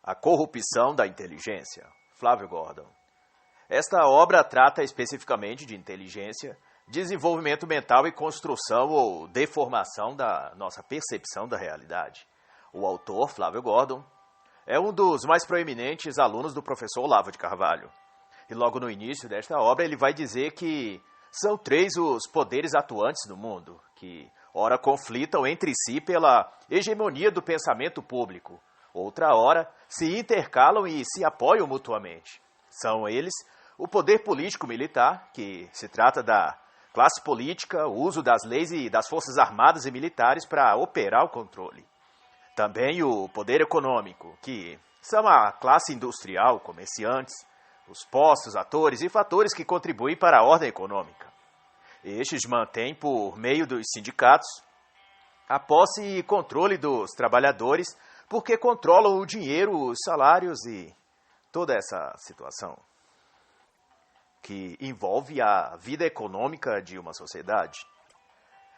A corrupção da inteligência, Flávio Gordon. Esta obra trata especificamente de inteligência, desenvolvimento mental e construção ou deformação da nossa percepção da realidade. O autor, Flávio Gordon, é um dos mais proeminentes alunos do professor Olavo de Carvalho. E logo no início desta obra ele vai dizer que são 3 os poderes atuantes no mundo, que ora conflitam entre si pela hegemonia do pensamento público, outra hora se intercalam e se apoiam mutuamente. São eles o poder político-militar, que se trata da classe política, o uso das leis e das forças armadas e militares para operar o controle. Também o poder econômico, que são a classe industrial, comerciantes, os postos, atores e fatores que contribuem para a ordem econômica. Estes mantêm, por meio dos sindicatos, a posse e controle dos trabalhadores, porque controlam o dinheiro, os salários e toda essa situação que envolve a vida econômica de uma sociedade.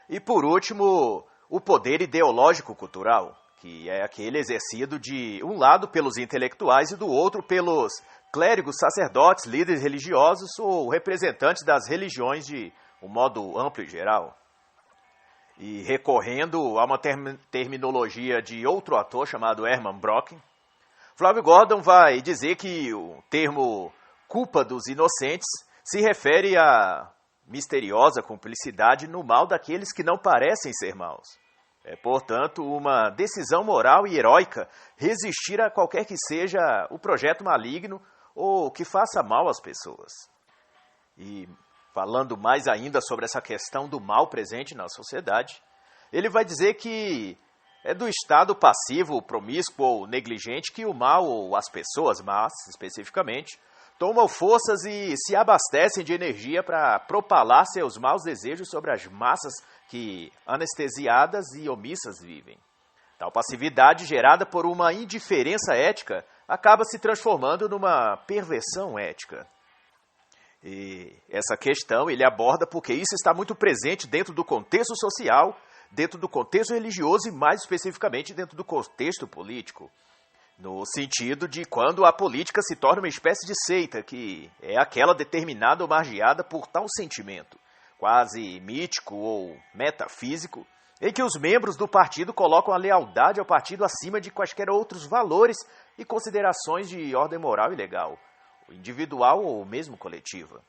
E, por último, o poder ideológico-cultural, que é aquele exercido de um lado pelos intelectuais e do outro pelos clérigos, sacerdotes, líderes religiosos ou representantes das religiões de um modo amplo e geral. E recorrendo a uma terminologia de outro ator chamado Hermann Brock, Flávio Gordon vai dizer que o termo culpa dos inocentes se refere à misteriosa cumplicidade no mal daqueles que não parecem ser maus. É, portanto, uma decisão moral e heróica resistir a qualquer que seja o projeto maligno ou que faça mal às pessoas. E falando mais ainda sobre essa questão do mal presente na sociedade, ele vai dizer que é do estado passivo, promíscuo ou negligente que o mal, ou as pessoas más, especificamente, tomam forças e se abastecem de energia para propalar seus maus desejos sobre as massas que, anestesiadas e omissas, vivem. Tal passividade, gerada por uma indiferença ética, acaba se transformando numa perversão ética. E essa questão ele aborda porque isso está muito presente dentro do contexto social, dentro do contexto religioso e, mais especificamente, dentro do contexto político. No sentido de quando a política se torna uma espécie de seita, que é aquela determinada ou margeada por tal sentimento, quase mítico ou metafísico, em que os membros do partido colocam a lealdade ao partido acima de quaisquer outros valores e considerações de ordem moral e legal, individual ou mesmo coletiva.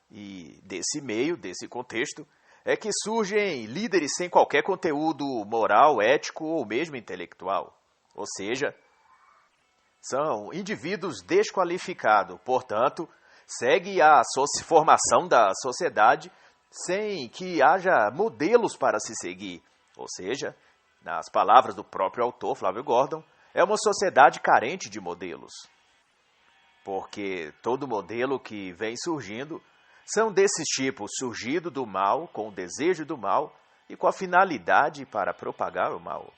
E desse meio, desse contexto, é que surgem líderes sem qualquer conteúdo moral, ético ou mesmo intelectual. Ou seja, são indivíduos desqualificados, portanto, segue a formação da sociedade sem que haja modelos para se seguir. Ou seja, nas palavras do próprio autor, Flávio Gordon, é uma sociedade carente de modelos. Porque todo modelo que vem surgindo são desses tipos, surgido do mal, com o desejo do mal e com a finalidade para propagar o mal.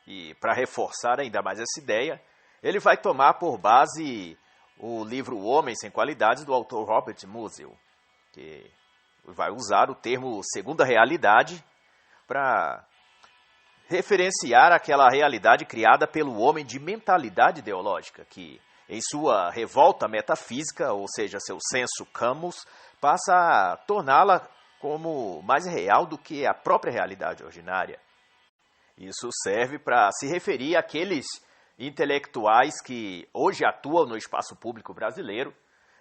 E para reforçar ainda mais essa ideia, ele vai tomar por base o livro O Homem Sem Qualidades, do autor Robert Musil, que vai usar o termo segunda realidade para referenciar aquela realidade criada pelo homem de mentalidade ideológica, que, em sua revolta metafísica, ou seja, seu senso camus, passa a torná-la como mais real do que a própria realidade ordinária. Isso serve para se referir àqueles intelectuais que hoje atuam no espaço público brasileiro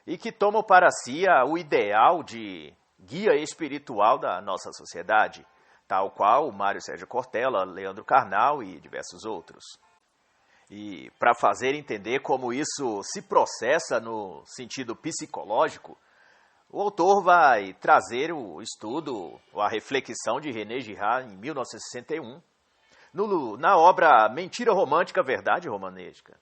e que tomam para si o ideal de guia espiritual da nossa sociedade, tal qual Mário Sérgio Cortella, Leandro Carnal e diversos outros. E para fazer entender como isso se processa no sentido psicológico, o autor vai trazer o estudo, a reflexão de René Girard em 1961, na obra Mentira Romântica, Verdade Romanesca.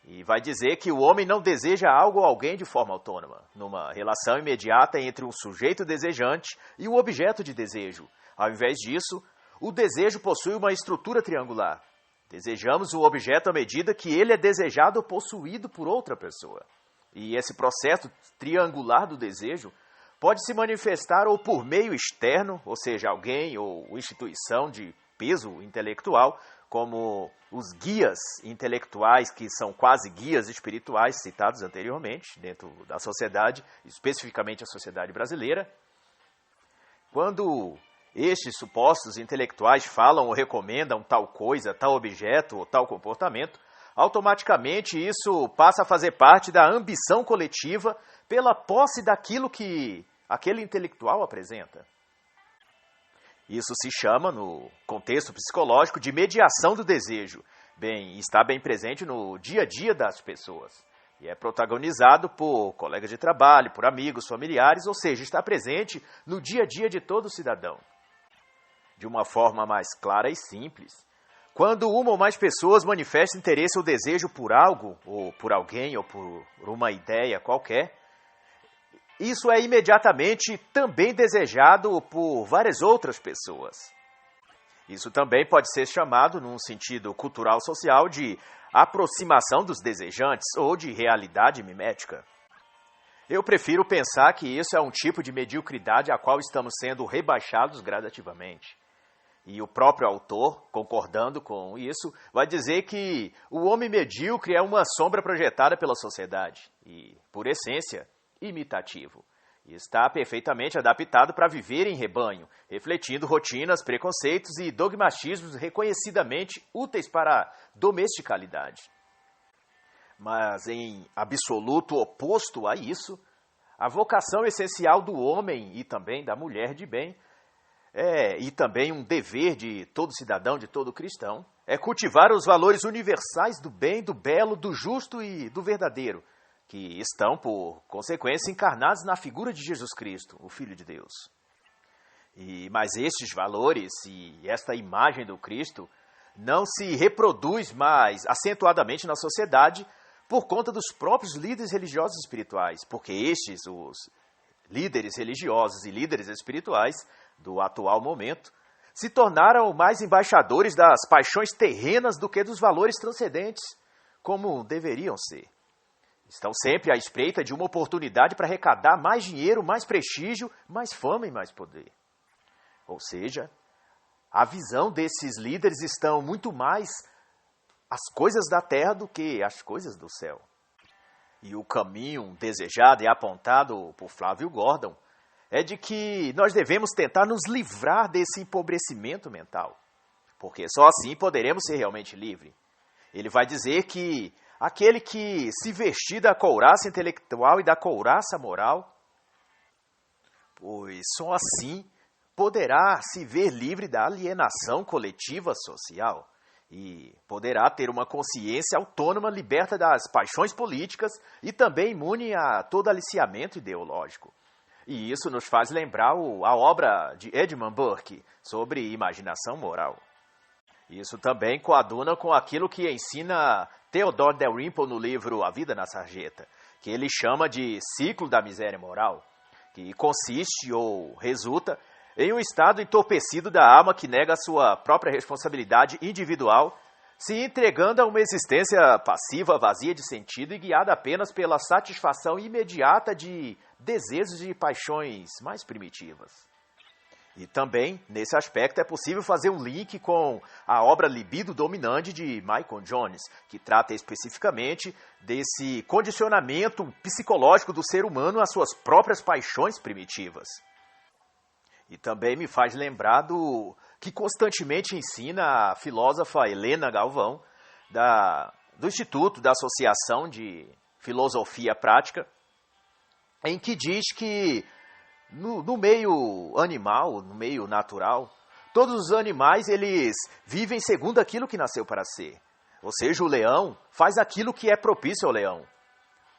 E vai dizer que o homem não deseja algo ou alguém de forma autônoma, numa relação imediata entre um sujeito desejante e o objeto de desejo. Ao invés disso, o desejo possui uma estrutura triangular. Desejamos o objeto à medida que ele é desejado ou possuído por outra pessoa. E esse processo triangular do desejo pode se manifestar ou por meio externo, ou seja, alguém ou instituição de peso intelectual, como os guias intelectuais, que são quase guias espirituais citados anteriormente, dentro da sociedade, especificamente a sociedade brasileira. Quando estes supostos intelectuais falam ou recomendam tal coisa, tal objeto ou tal comportamento, automaticamente isso passa a fazer parte da ambição coletiva pela posse daquilo que aquele intelectual apresenta. Isso se chama, no contexto psicológico, de mediação do desejo. Está bem presente no dia a dia das pessoas. E é protagonizado por colegas de trabalho, por amigos, familiares, ou seja, está presente no dia a dia de todo cidadão. De uma forma mais clara e simples, quando uma ou mais pessoas manifestam interesse ou desejo por algo, ou por alguém, ou por uma ideia qualquer, isso é imediatamente também desejado por várias outras pessoas. Isso também pode ser chamado, num sentido cultural social, de aproximação dos desejantes ou de realidade mimética. Eu prefiro pensar que isso é um tipo de mediocridade a qual estamos sendo rebaixados gradativamente. E o próprio autor, concordando com isso, vai dizer que o homem medíocre é uma sombra projetada pela sociedade e, por essência, imitativo. E está perfeitamente adaptado para viver em rebanho, refletindo rotinas, preconceitos e dogmatismos reconhecidamente úteis para a domesticalidade. Mas, em absoluto oposto a isso, a vocação essencial do homem e também da mulher de bem, e também um dever de todo cidadão, de todo cristão, é cultivar os valores universais do bem, do belo, do justo e do verdadeiro, que estão, por consequência, encarnados na figura de Jesus Cristo, o Filho de Deus. Mas estes valores e esta imagem do Cristo não se reproduz mais acentuadamente na sociedade por conta dos próprios líderes religiosos e espirituais, porque estes, os líderes religiosos e líderes espirituais do atual momento, se tornaram mais embaixadores das paixões terrenas do que dos valores transcendentes, como deveriam ser. Estão sempre à espreita de uma oportunidade para arrecadar mais dinheiro, mais prestígio, mais fama e mais poder. Ou seja, a visão desses líderes estão muito mais as coisas da terra do que as coisas do céu. E o caminho desejado e apontado por Flávio Gordon é de que nós devemos tentar nos livrar desse empobrecimento mental, porque só assim poderemos ser realmente livres. Ele vai dizer que aquele que se vestir da couraça intelectual e da couraça moral, pois só assim poderá se ver livre da alienação coletiva social e poderá ter uma consciência autônoma, liberta das paixões políticas e também imune a todo aliciamento ideológico. E isso nos faz lembrar a obra de Edmund Burke sobre imaginação moral. Isso também coaduna com aquilo que ensina Theodore Dalrymple no livro A Vida na Sarjeta, que ele chama de ciclo da miséria moral, que consiste ou resulta em um estado entorpecido da alma que nega a sua própria responsabilidade individual, se entregando a uma existência passiva, vazia de sentido e guiada apenas pela satisfação imediata de desejos e paixões mais primitivas. E também, nesse aspecto, é possível fazer um link com a obra Libido Dominante de Michael Jones, que trata especificamente desse condicionamento psicológico do ser humano às suas próprias paixões primitivas. E também me faz lembrar do que constantemente ensina a filósofa Helena Galvão, do Instituto da Associação de Filosofia Prática, em que diz que no meio animal, no meio natural, todos os animais eles vivem segundo aquilo que nasceu para ser. Ou seja, o leão faz aquilo que é propício ao leão.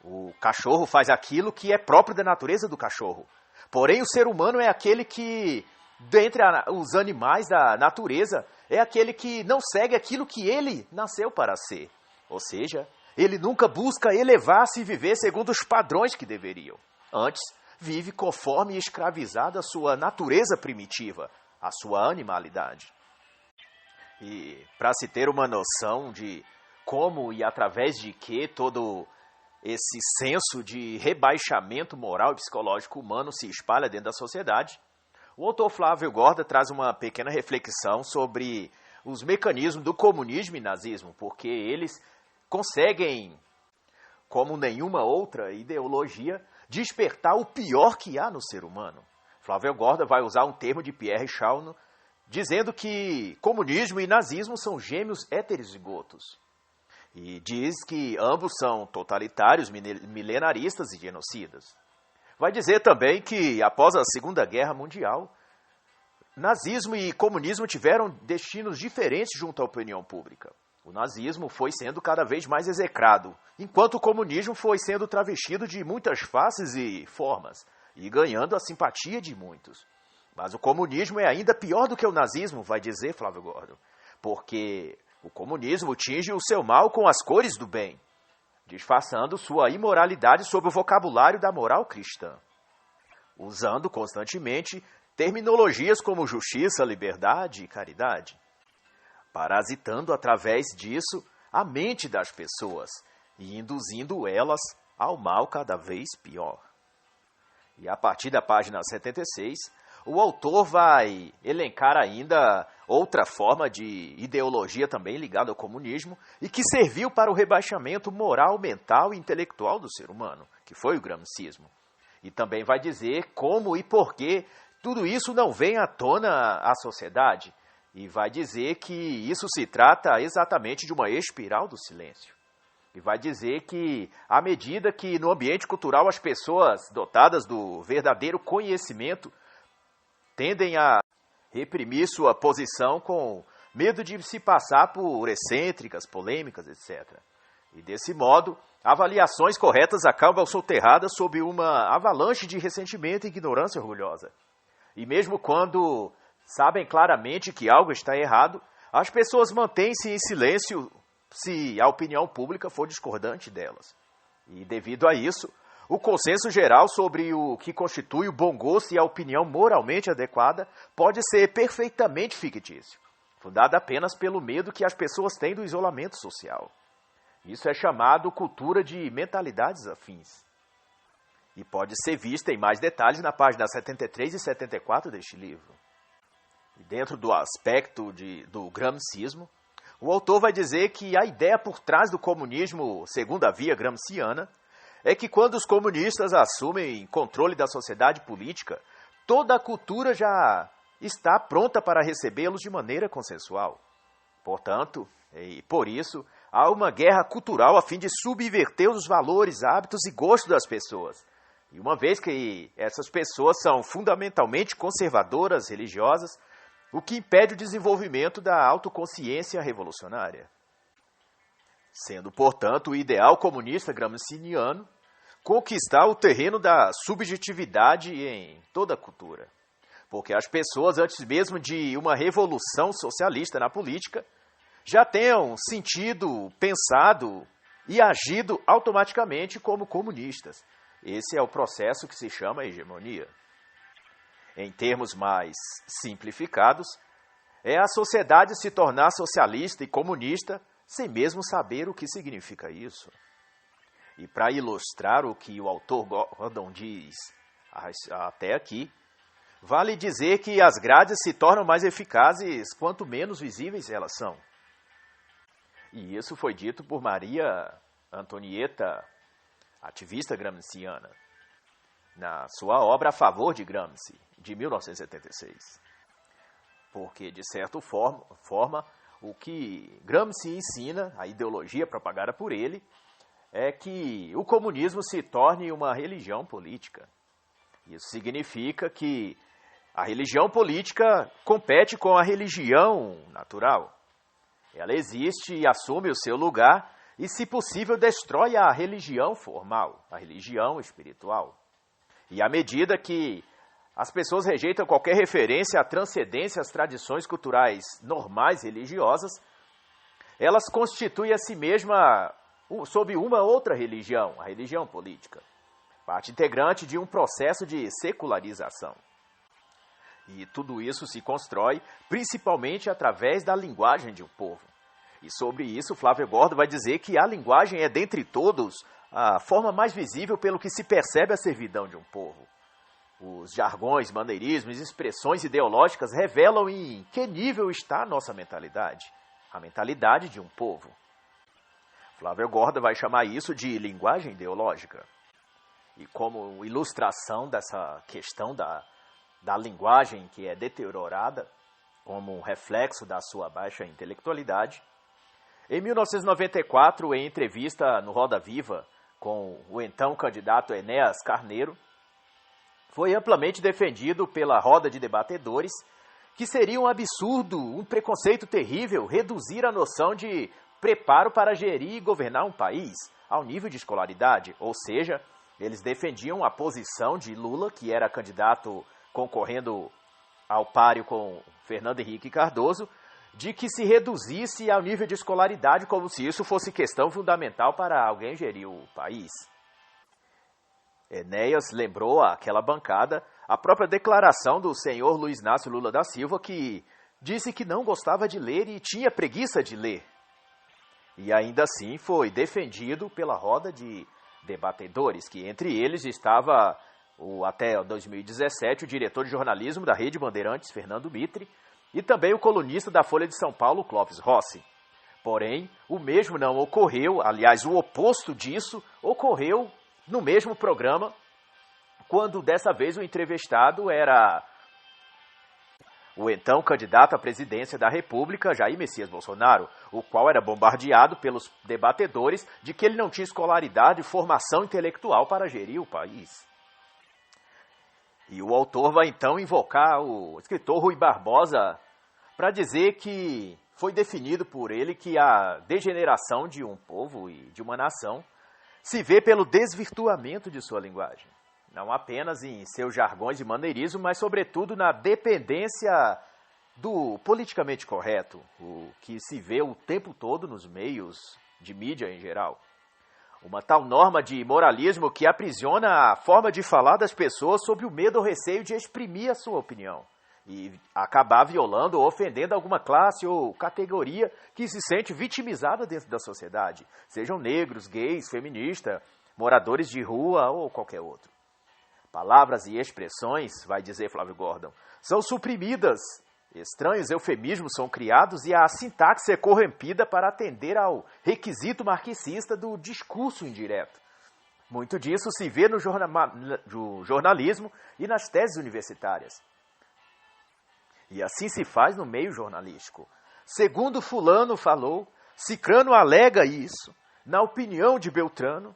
O cachorro faz aquilo que é próprio da natureza do cachorro. Porém, o ser humano é aquele que, dentre os animais da natureza, é aquele que não segue aquilo que ele nasceu para ser. Ou seja, ele nunca busca elevar-se e viver segundo os padrões que deveriam. Antes, vive conforme escravizado à sua natureza primitiva, à sua animalidade. E para se ter uma noção de como e através de que todo esse senso de rebaixamento moral e psicológico humano se espalha dentro da sociedade, o autor Flávio Gordon traz uma pequena reflexão sobre os mecanismos do comunismo e nazismo, porque eles conseguem, como nenhuma outra ideologia, despertar o pior que há no ser humano. Flávio Gorda vai usar um termo de Pierre Chauno, dizendo que comunismo e nazismo são gêmeos heterozigotos. E diz que ambos são totalitários, milenaristas e genocidas. Vai dizer também que, após a Segunda Guerra Mundial, nazismo e comunismo tiveram destinos diferentes junto à opinião pública. O nazismo foi sendo cada vez mais execrado, enquanto o comunismo foi sendo travestido de muitas faces e formas, e ganhando a simpatia de muitos. Mas o comunismo é ainda pior do que o nazismo, vai dizer Flávio Gordo, porque o comunismo tinge o seu mal com as cores do bem, disfarçando sua imoralidade sob o vocabulário da moral cristã, usando constantemente terminologias como justiça, liberdade e caridade, parasitando através disso a mente das pessoas e induzindo elas ao mal cada vez pior. E a partir da página 76, o autor vai elencar ainda outra forma de ideologia também ligada ao comunismo e que serviu para o rebaixamento moral, mental e intelectual do ser humano, que foi o gramscismo. E também vai dizer como e por que tudo isso não vem à tona à sociedade. E vai dizer que isso se trata exatamente de uma espiral do silêncio. E vai dizer que, à medida que no ambiente cultural as pessoas dotadas do verdadeiro conhecimento tendem a reprimir sua posição com medo de se passar por excêntricas, polêmicas, etc. E desse modo, avaliações corretas acabam soterradas sob uma avalanche de ressentimento e ignorância orgulhosa. E mesmo quando sabem claramente que algo está errado, as pessoas mantêm-se em silêncio se a opinião pública for discordante delas. E devido a isso, o consenso geral sobre o que constitui o bom gosto e a opinião moralmente adequada pode ser perfeitamente fictício, fundada apenas pelo medo que as pessoas têm do isolamento social. Isso é chamado cultura de mentalidades afins. E pode ser vista em mais detalhes na página 73 e 74 deste livro. E dentro do aspecto do gramscismo, o autor vai dizer que a ideia por trás do comunismo, segundo a via gramsciana, é que quando os comunistas assumem controle da sociedade política, toda a cultura já está pronta para recebê-los de maneira consensual. Portanto, e por isso, há uma guerra cultural a fim de subverter os valores, hábitos e gostos das pessoas. E uma vez que essas pessoas são fundamentalmente conservadoras, religiosas, o que impede o desenvolvimento da autoconsciência revolucionária. Sendo, portanto, o ideal comunista gramsciano conquistar o terreno da subjetividade em toda a cultura. Porque as pessoas, antes mesmo de uma revolução socialista na política, já tenham sentido, pensado e agido automaticamente como comunistas. Esse é o processo que se chama hegemonia. Em termos mais simplificados, é a sociedade se tornar socialista e comunista sem mesmo saber o que significa isso. E para ilustrar o que o autor Gordon diz até aqui, vale dizer que as grades se tornam mais eficazes quanto menos visíveis elas são. E isso foi dito por Maria Antonieta, ativista gramsciana, na sua obra A Favor de Gramsci, de 1976. Porque, de certa forma, o que Gramsci ensina, a ideologia propagada por ele, é que o comunismo se torne uma religião política. Isso significa que a religião política compete com a religião natural. Ela existe e assume o seu lugar e, se possível, destrói a religião formal, a religião espiritual. E à medida que as pessoas rejeitam qualquer referência à transcendência às tradições culturais normais religiosas, elas constituem a si mesma sob uma outra religião, a religião política, parte integrante de um processo de secularização. E tudo isso se constrói principalmente através da linguagem de um povo. E sobre isso, Flávio Gordo vai dizer que a linguagem é, dentre todos, a forma mais visível pelo que se percebe a servidão de um povo. Os jargões, maneirismos, expressões ideológicas revelam em que nível está a nossa mentalidade, a mentalidade de um povo. Flávio Gorda vai chamar isso de linguagem ideológica. E como ilustração dessa questão da linguagem que é deteriorada, como um reflexo da sua baixa intelectualidade, em 1994, em entrevista no Roda Viva com o então candidato Enéas Carneiro, foi amplamente defendido pela roda de debatedores que seria um absurdo, um preconceito terrível reduzir a noção de preparo para gerir e governar um país ao nível de escolaridade. Ou seja, eles defendiam a posição de Lula, que era candidato concorrendo ao páreo com Fernando Henrique Cardoso, de que se reduzisse ao nível de escolaridade como se isso fosse questão fundamental para alguém gerir o país. Enéas lembrou àquela bancada a própria declaração do senhor Luiz Inácio Lula da Silva, que disse que não gostava de ler e tinha preguiça de ler. E ainda assim foi defendido pela roda de debatedores, que entre eles estava, até 2017, o diretor de jornalismo da Rede Bandeirantes, Fernando Mitre, e também o colunista da Folha de São Paulo, Clóvis Rossi. Porém, o mesmo não ocorreu, aliás, o oposto disso ocorreu no mesmo programa, quando dessa vez o entrevistado era o então candidato à presidência da República, Jair Messias Bolsonaro, o qual era bombardeado pelos debatedores de que ele não tinha escolaridade e formação intelectual para gerir o país. E o autor vai então invocar o escritor Rui Barbosa para dizer que foi definido por ele que a degeneração de um povo e de uma nação se vê pelo desvirtuamento de sua linguagem. Não apenas em seus jargões e maneirismo, mas sobretudo na dependência do politicamente correto, o que se vê o tempo todo nos meios de mídia em geral. Uma tal norma de moralismo que aprisiona a forma de falar das pessoas sob o medo ou receio de exprimir a sua opinião e acabar violando ou ofendendo alguma classe ou categoria que se sente vitimizada dentro da sociedade, sejam negros, gays, feministas, moradores de rua ou qualquer outro. Palavras e expressões, vai dizer Flávio Gordon, são suprimidas, estranhos eufemismos são criados e a sintaxe é corrompida para atender ao requisito marxista do discurso indireto. Muito disso se vê no jornalismo e nas teses universitárias. E assim se faz no meio jornalístico. Segundo fulano falou, cicrano alega isso, na opinião de Beltrano.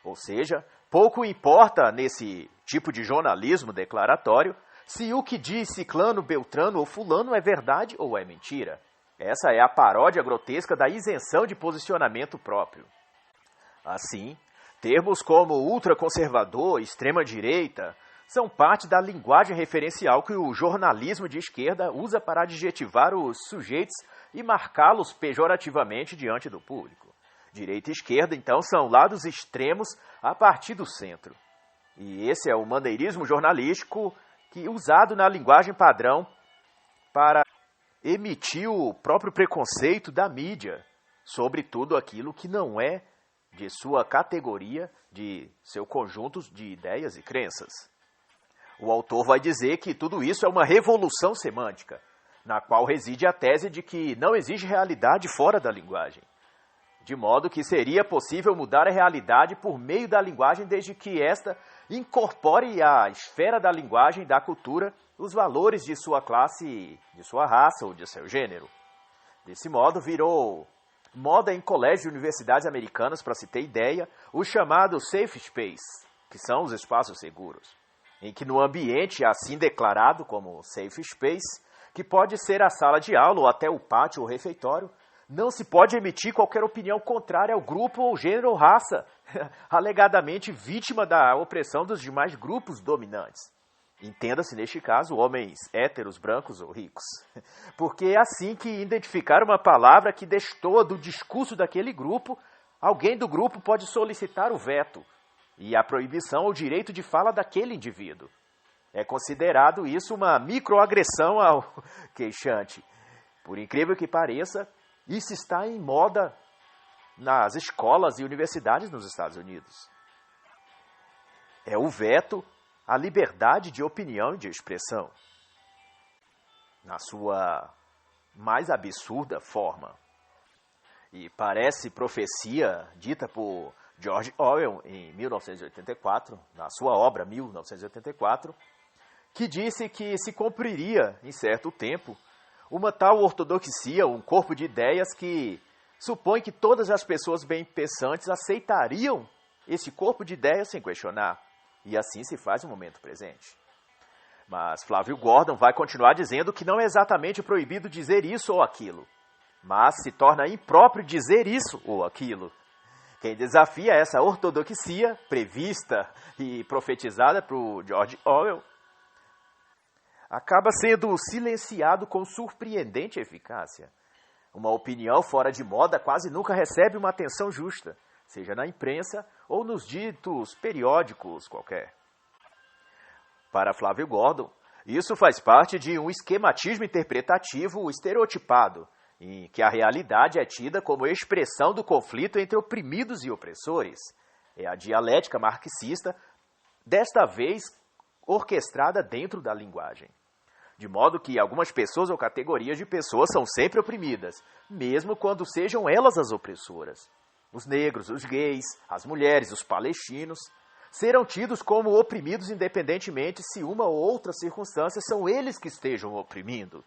Ou seja, pouco importa nesse tipo de jornalismo declaratório se o que diz ciclano, beltrano ou fulano é verdade ou é mentira. Essa é a paródia grotesca da isenção de posicionamento próprio. Assim, termos como ultraconservador, extrema-direita, são parte da linguagem referencial que o jornalismo de esquerda usa para adjetivar os sujeitos e marcá-los pejorativamente diante do público. Direita e esquerda, então, são lados extremos a partir do centro. E esse é o maneirismo jornalístico usado na linguagem padrão para emitir o próprio preconceito da mídia sobre tudo aquilo que não é de sua categoria, de seu conjunto de ideias e crenças. O autor vai dizer que tudo isso é uma revolução semântica, na qual reside a tese de que não existe realidade fora da linguagem, de modo que seria possível mudar a realidade por meio da linguagem desde que esta incorpore à esfera da linguagem e da cultura os valores de sua classe, de sua raça ou de seu gênero. Desse modo, virou moda em colégios e universidades americanas, para se ter ideia, o chamado safe space, que são os espaços seguros, em que no ambiente assim declarado como safe space, que pode ser a sala de aula ou até o pátio ou refeitório, não se pode emitir qualquer opinião contrária ao grupo ou gênero ou raça, alegadamente vítima da opressão dos demais grupos dominantes. Entenda-se, neste caso, homens héteros, brancos ou ricos. Porque é assim que identificar uma palavra que destoa do discurso daquele grupo, alguém do grupo pode solicitar o veto e a proibição ou direito de fala daquele indivíduo. É considerado isso uma microagressão ao queixante. Por incrível que pareça, isso está em moda nas escolas e universidades nos Estados Unidos. É o veto a liberdade de opinião e de expressão, na sua mais absurda forma. E parece profecia dita por George Orwell em 1984, na sua obra 1984, que disse que se cumpriria, em certo tempo, uma tal ortodoxia, um corpo de ideias que supõe que todas as pessoas bem pensantes aceitariam esse corpo de ideias sem questionar. E assim se faz no momento presente. Mas Flávio Gordon vai continuar dizendo que não é exatamente proibido dizer isso ou aquilo, mas se torna impróprio dizer isso ou aquilo. Quem desafia essa ortodoxia prevista e profetizada por George Orwell acaba sendo silenciado com surpreendente eficácia. Uma opinião fora de moda quase nunca recebe uma atenção justa, seja na imprensa ou nos ditos periódicos qualquer. Para Flávio Gordon, isso faz parte de um esquematismo interpretativo estereotipado, em que a realidade é tida como expressão do conflito entre oprimidos e opressores. É a dialética marxista, desta vez orquestrada dentro da linguagem. De modo que algumas pessoas ou categorias de pessoas são sempre oprimidas, mesmo quando sejam elas as opressoras. Os negros, os gays, as mulheres, os palestinos serão tidos como oprimidos independentemente se uma ou outra circunstância são eles que estejam oprimindo.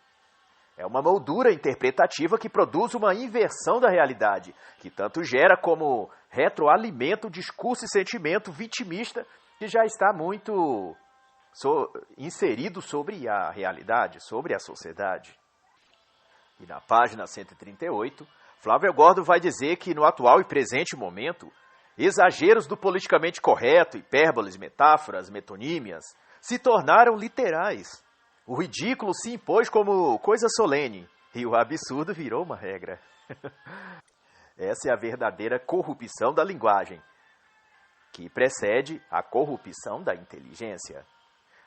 É uma moldura interpretativa que produz uma inversão da realidade, que tanto gera como retroalimenta o discurso e sentimento vitimista que já está muito inserido sobre a realidade, sobre a sociedade. E na página 138, Flávio Gordon vai dizer que no atual e presente momento, exageros do politicamente correto, hipérboles, metáforas, metonímias, se tornaram literais. O ridículo se impôs como coisa solene e o absurdo virou uma regra. Essa é a verdadeira corrupção da linguagem, que precede a corrupção da inteligência.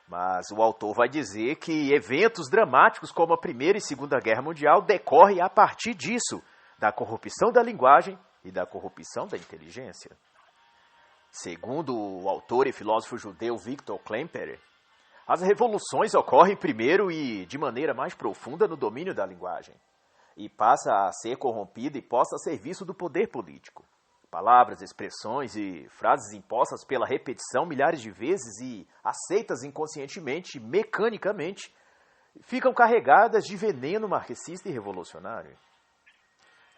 Mas o autor vai dizer que eventos dramáticos como a Primeira e Segunda Guerra Mundial decorrem a partir disso, da corrupção da linguagem e da corrupção da inteligência. Segundo o autor e filósofo judeu Viktor Klemperer, as revoluções ocorrem primeiro e de maneira mais profunda no domínio da linguagem, e passa a ser corrompida e posta a serviço do poder político. Palavras, expressões e frases impostas pela repetição milhares de vezes e aceitas inconscientemente, mecanicamente, ficam carregadas de veneno marxista e revolucionário.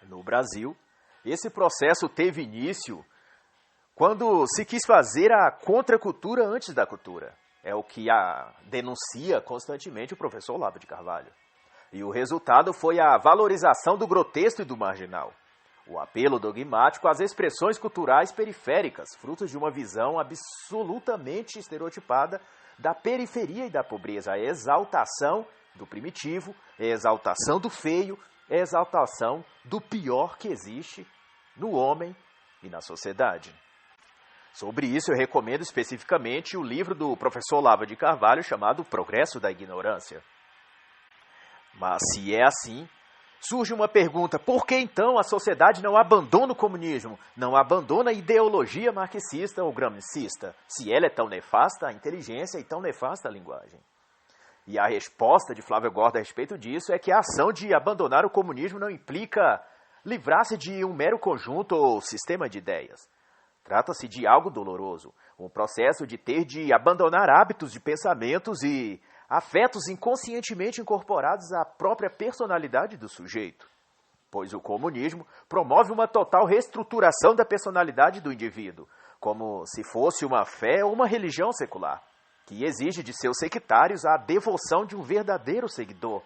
No Brasil, esse processo teve início quando se quis fazer a contracultura antes da cultura. É o que denuncia constantemente o professor Olavo de Carvalho. E o resultado foi a valorização do grotesco e do marginal. O apelo dogmático às expressões culturais periféricas, frutos de uma visão absolutamente estereotipada da periferia e da pobreza. A exaltação do primitivo, a exaltação do feio, a exaltação do pior que existe no homem e na sociedade. Sobre isso, eu recomendo especificamente o livro do professor Olavo de Carvalho chamado O Progresso da Ignorância. Mas se é assim, surge uma pergunta: por que então a sociedade não abandona o comunismo, não abandona a ideologia marxista ou gramscista, se ela é tão nefasta à inteligência e tão nefasta à linguagem? E a resposta de Flávio Gordon a respeito disso é que a ação de abandonar o comunismo não implica livrar-se de um mero conjunto ou sistema de ideias. Trata-se de algo doloroso, um processo de ter de abandonar hábitos de pensamentos e afetos inconscientemente incorporados à própria personalidade do sujeito. Pois o comunismo promove uma total reestruturação da personalidade do indivíduo, como se fosse uma fé ou uma religião secular, que exige de seus sectários a devoção de um verdadeiro seguidor.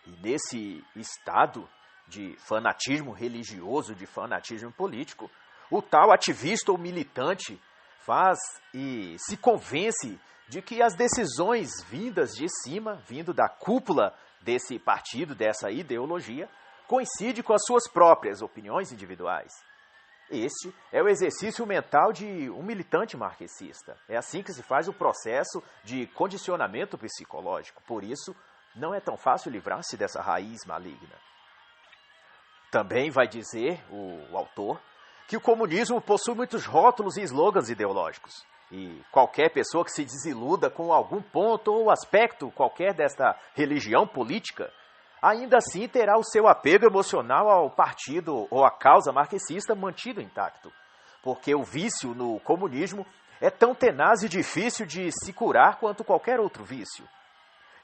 E nesse estado de fanatismo religioso, de fanatismo político, o tal ativista ou militante faz e se convence de que as decisões vindas de cima, vindo da cúpula desse partido, dessa ideologia, coincidem com as suas próprias opiniões individuais. Este é o exercício mental de um militante marxista. É assim que se faz o processo de condicionamento psicológico. Por isso, não é tão fácil livrar-se dessa raiz maligna. Também vai dizer o autor que o comunismo possui muitos rótulos e slogans ideológicos. E qualquer pessoa que se desiluda com algum ponto ou aspecto qualquer desta religião política, ainda assim terá o seu apego emocional ao partido ou à causa marxista mantido intacto. Porque o vício no comunismo é tão tenaz e difícil de se curar quanto qualquer outro vício.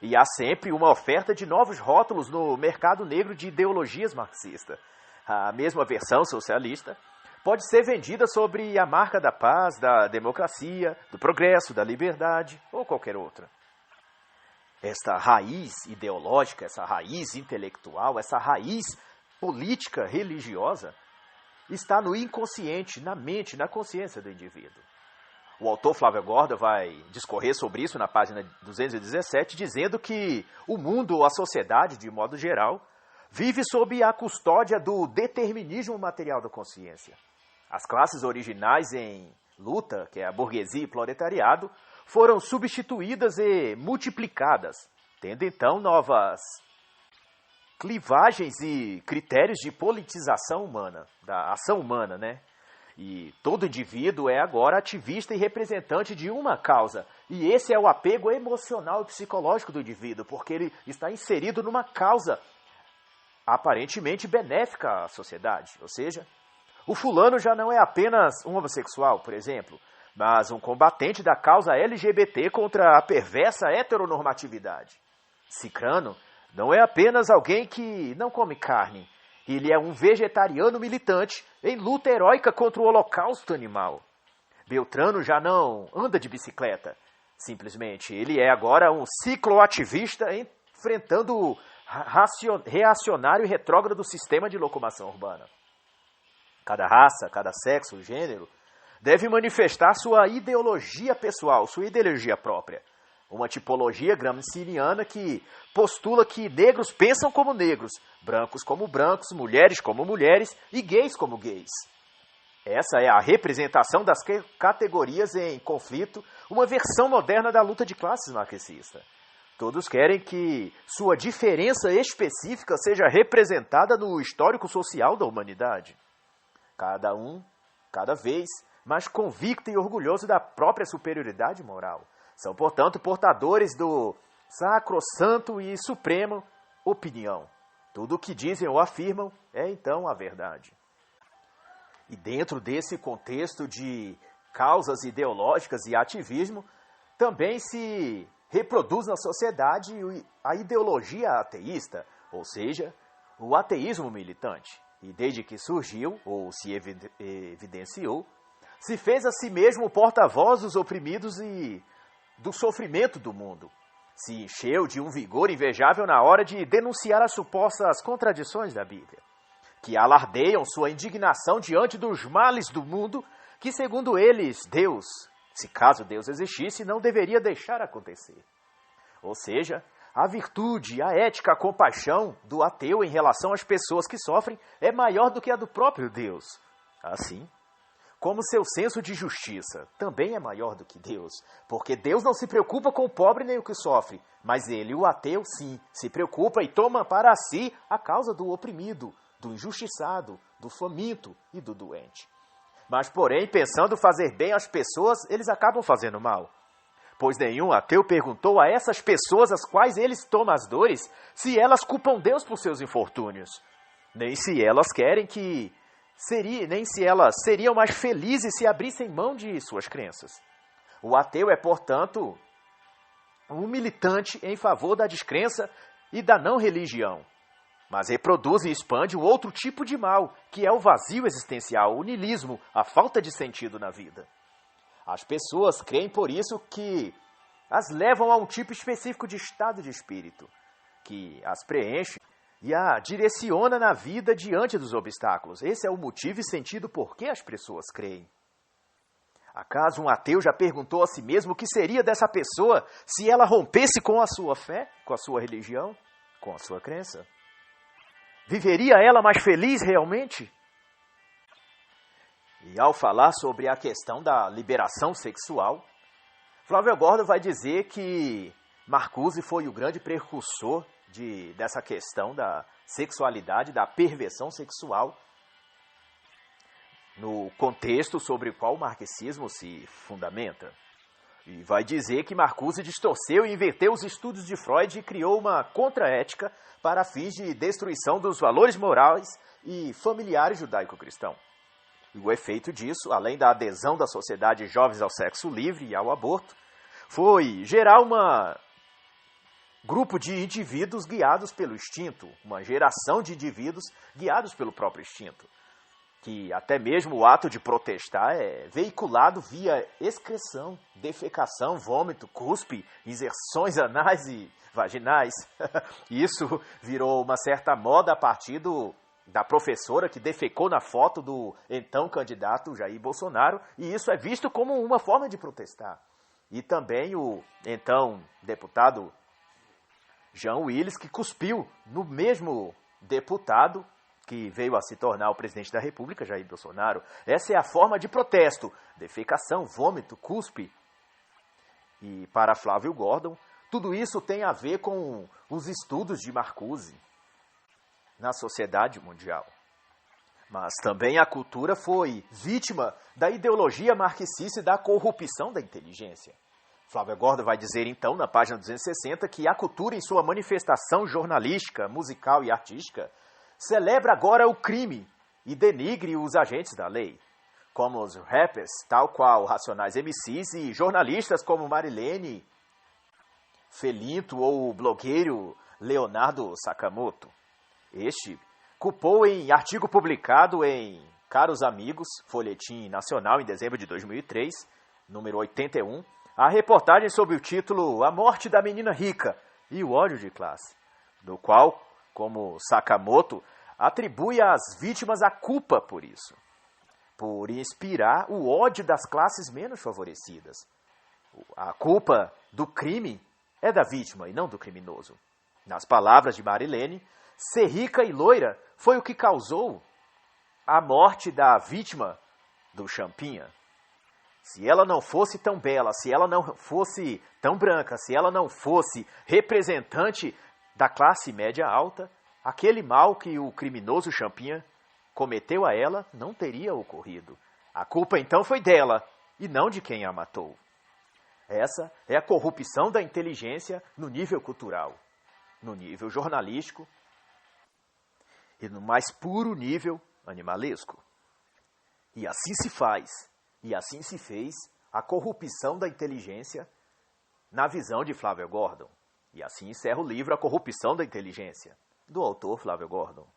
E há sempre uma oferta de novos rótulos no mercado negro de ideologias marxistas. A mesma versão socialista pode ser vendida sob a marca da paz, da democracia, do progresso, da liberdade ou qualquer outra. Esta raiz ideológica, essa raiz intelectual, essa raiz política religiosa está no inconsciente, na mente, na consciência do indivíduo. O autor Flávio Gorda vai discorrer sobre isso na página 217, dizendo que o mundo ou a sociedade, de modo geral, vive sob a custódia do determinismo material da consciência. As classes originais em luta, que é a burguesia e proletariado, foram substituídas e multiplicadas, tendo então novas clivagens e critérios de politização humana, da ação humana, né? E todo indivíduo é agora ativista e representante de uma causa. E esse é o apego emocional e psicológico do indivíduo, porque ele está inserido numa causa aparentemente benéfica à sociedade. Ou seja, o fulano já não é apenas um homossexual, por exemplo, mas um combatente da causa LGBT contra a perversa heteronormatividade. Cicrano não é apenas alguém que não come carne. Ele é um vegetariano militante em luta heróica contra o holocausto animal. Beltrano já não anda de bicicleta, simplesmente. Ele é agora um cicloativista enfrentando o reacionário e retrógrado sistema de locomoção urbana. Cada raça, cada sexo, gênero, deve manifestar sua ideologia pessoal, sua ideologia própria. Uma tipologia gramsciana que postula que negros pensam como negros, brancos como brancos, mulheres como mulheres e gays como gays. Essa é a representação das categorias em conflito, uma versão moderna da luta de classes marxista. Todos querem que sua diferença específica seja representada no histórico social da humanidade. Cada um, cada vez, mais convicto e orgulhoso da própria superioridade moral. São, portanto, portadores do sacrossanto e supremo opinião. Tudo o que dizem ou afirmam é, então, a verdade. E dentro desse contexto de causas ideológicas e ativismo, também se reproduz na sociedade a ideologia ateísta, ou seja, o ateísmo militante. E desde que surgiu, ou se evidenciou, se fez a si mesmo porta-voz dos oprimidos e do sofrimento do mundo. Se encheu de um vigor invejável na hora de denunciar as supostas contradições da Bíblia, que alardeiam sua indignação diante dos males do mundo, que, segundo eles, Deus, se caso Deus existisse, não deveria deixar acontecer. Ou seja, a virtude, a ética, a compaixão do ateu em relação às pessoas que sofrem é maior do que a do próprio Deus. Assim, como seu senso de justiça também é maior do que Deus, porque Deus não se preocupa com o pobre nem o que sofre, mas ele, o ateu, sim, se preocupa e toma para si a causa do oprimido, do injustiçado, do faminto e do doente. Mas, porém, pensando fazer bem às pessoas, eles acabam fazendo mal. Pois nenhum ateu perguntou a essas pessoas às quais eles tomam as dores se elas culpam Deus por seus infortúnios, nem se elas querem que nem se elas seriam mais felizes se abrissem mão de suas crenças. O ateu é, portanto, um militante em favor da descrença e da não-religião, mas reproduz e expande um outro tipo de mal, que é o vazio existencial, o niilismo, a falta de sentido na vida. As pessoas creem por isso que as levam a um tipo específico de estado de espírito, que as preenche e a direciona na vida diante dos obstáculos. Esse é o motivo e sentido por que as pessoas creem. Acaso um ateu já perguntou a si mesmo o que seria dessa pessoa se ela rompesse com a sua fé, com a sua religião, com a sua crença? Viveria ela mais feliz realmente? E ao falar sobre a questão da liberação sexual, Flávio Gorda vai dizer que Marcuse foi o grande precursor dessa questão da sexualidade, da perversão sexual no contexto sobre o qual o marxismo se fundamenta. E vai dizer que Marcuse distorceu e inverteu os estudos de Freud e criou uma contra-ética para fins de destruição dos valores morais e familiares judaico-cristão. E o efeito disso, além da adesão da sociedade de jovens ao sexo livre e ao aborto, foi gerar um grupo de indivíduos guiados pelo instinto, uma geração de indivíduos guiados pelo próprio instinto, que até mesmo o ato de protestar é veiculado via excreção, defecação, vômito, cuspe, inserções anais e vaginais. Isso virou uma certa moda a partir da professora que defecou na foto do então candidato Jair Bolsonaro, e isso é visto como uma forma de protestar. E também o então deputado Jean Willis, que cuspiu no mesmo deputado que veio a se tornar o presidente da República, Jair Bolsonaro. Essa é a forma de protesto: defecação, vômito, cuspe. E para Flávio Gordon, tudo isso tem a ver com os estudos de Marcuse na sociedade mundial. Mas também a cultura foi vítima da ideologia marxista e da corrupção da inteligência. Flávio Gordon vai dizer, então, na página 260, que a cultura, em sua manifestação jornalística, musical e artística, celebra agora o crime e denigre os agentes da lei, como os rappers, tal qual Racionais MCs, e jornalistas como Marilene Felinto ou o blogueiro Leonardo Sakamoto. Este culpou em artigo publicado em Caros Amigos, Folhetim Nacional, em dezembro de 2003, número 81, a reportagem sob o título A Morte da Menina Rica e o Ódio de Classe, do qual, como Sakamoto, atribui às vítimas a culpa por isso, por inspirar o ódio das classes menos favorecidas. A culpa do crime é da vítima e não do criminoso. Nas palavras de Marilene, ser rica e loira foi o que causou a morte da vítima do Champinha. Se ela não fosse tão bela, se ela não fosse tão branca, se ela não fosse representante da classe média alta, aquele mal que o criminoso Champinha cometeu a ela não teria ocorrido. A culpa então foi dela e não de quem a matou. Essa é a corrupção da inteligência no nível cultural, no nível jornalístico e no mais puro nível animalesco. E assim se faz, e assim se fez a corrupção da inteligência na visão de Flávio Gordon. E assim encerra o livro A Corrupção da Inteligência, do autor Flávio Gordon.